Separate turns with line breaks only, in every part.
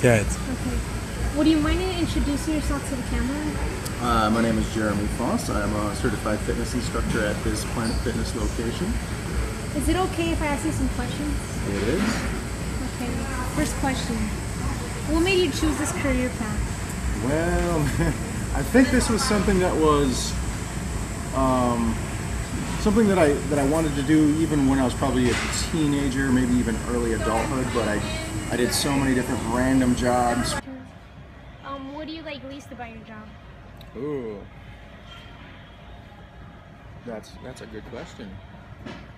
Good.
Okay. Would you mind introducing yourself to the camera?
My name is Jeremy Foss. I'm a certified fitness instructor at this Planet Fitness location.
Is it okay if I ask you some questions?
It is.
Okay. First question. What made you choose this career path?
Well, I think this was something that was something that I wanted to do even when I was probably a teenager, maybe even early adulthood. But I did so many different random jobs.
What do you like least about your job?
Ooh, that's a good question.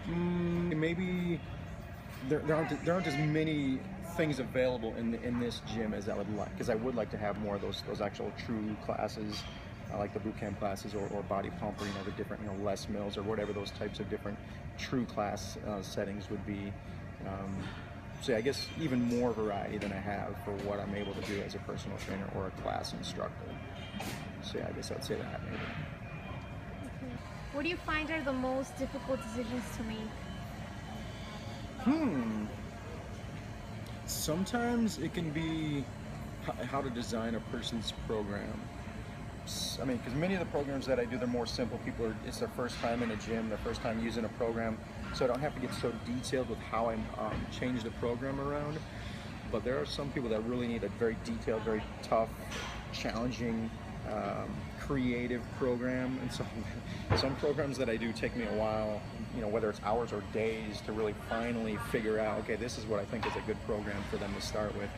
Maybe there aren't as many things available in this gym as I would like, because I would like to have more of those actual true classes, like the boot camp classes or body pump, or the different Les Mills or whatever those types of different true class settings would be. So yeah, I guess even more variety than I have for what I'm able to do as a personal trainer or a class instructor. So yeah, I guess I'd say that maybe.
Okay. What do you find are the most difficult decisions to make?
Sometimes it can be how to design a person's program. I mean, because many of the programs that I do, they're more simple. It's their first time in a gym, their first time using a program, so I don't have to get so detailed with how I change the program around. But there are some people that really need a very detailed, very tough, challenging, creative program. And so some programs that I do take me a while, whether it's hours or days, to really finally figure out, okay, this is what I think is a good program for them to start with.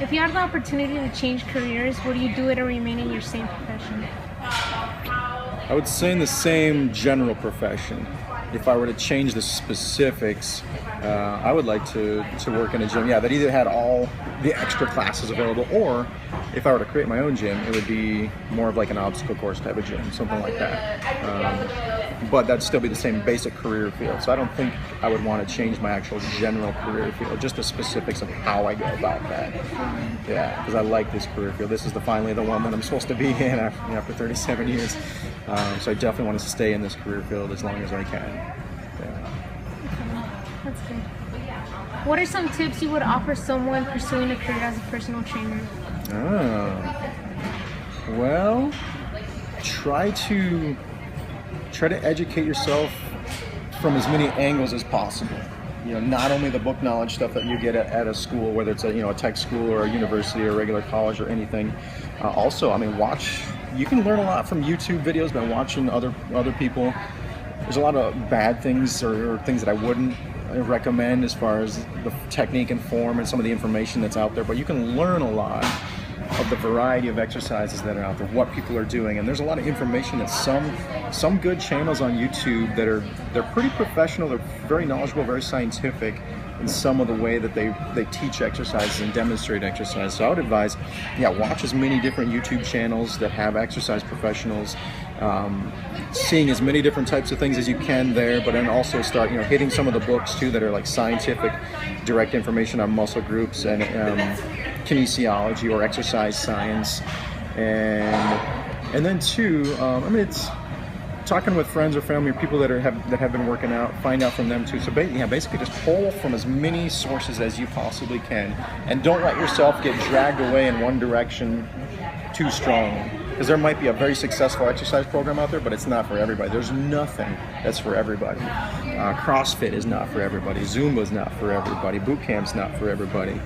If you had the opportunity to change careers, would you do it or remain in your same profession?
I would say in the same general profession. If I were to change the specifics, I would like to work in a gym, that either had all the extra classes available, or if I were to create my own gym, it would be more of like an obstacle course type of gym, something like that. But that'd still be the same basic career field. So I don't think I would want to change my actual general career field, just the specifics of how I go about that. Yeah, because I like this career field. This is finally the one that I'm supposed to be in after 37 years. So I definitely want to stay in this career field as long as I can. Yeah.
That's good. What are some tips you would offer someone pursuing a career as a personal trainer?
Well, try to educate yourself from as many angles as possible. Not only the book knowledge stuff that you get at a school, whether it's a tech school or a university or a regular college or anything. Also, you can learn a lot from YouTube videos by watching other people. There's a lot of bad things or things that I wouldn't recommend as far as the technique and form and some of the information that's out there, but you can learn a lot of the variety of exercises that are out there, what people are doing. And there's a lot of information that some good channels on YouTube they're pretty professional, they're very knowledgeable, very scientific in some of the way that they teach exercises and demonstrate exercise. So I would advise, watch as many different YouTube channels that have exercise professionals, seeing as many different types of things as you can there, but then also start hitting some of the books too that are like scientific, direct information on muscle groups and kinesiology or exercise science. And then too, it's talking with friends or family or people that have been working out, find out from them too. So basically just pull from as many sources as you possibly can, and don't let yourself get dragged away in one direction too strongly. Because there might be a very successful exercise program out there, but it's not for everybody. There's nothing that's for everybody. CrossFit is not for everybody. Zumba's not for everybody. Boot camp's not for everybody.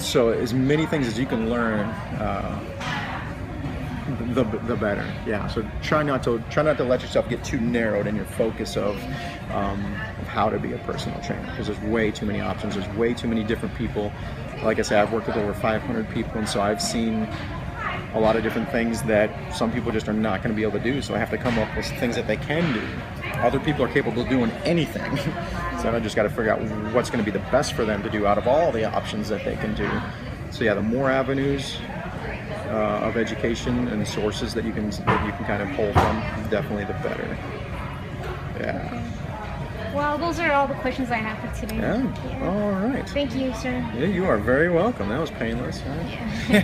So as many things as you can learn, the better. Yeah. So try not to let yourself get too narrowed in your focus of how to be a personal trainer, because there's way too many options. There's way too many different people. Like I said, I've worked with over 500 people, and so I've seen a lot of different things that some people just are not going to be able to do. So I have to come up with things that they can do. Other people are capable of doing anything. So I just got to figure out what's going to be the best for them to do out of all the options that they can do. So yeah, the more avenues of education and sources that you can kind of pull from, definitely the better. Yeah.
Okay. Well, those are all the questions I have for today.
Yeah. All right.
Thank you, sir.
Yeah, you are very welcome. That was painless. Right?
Yeah.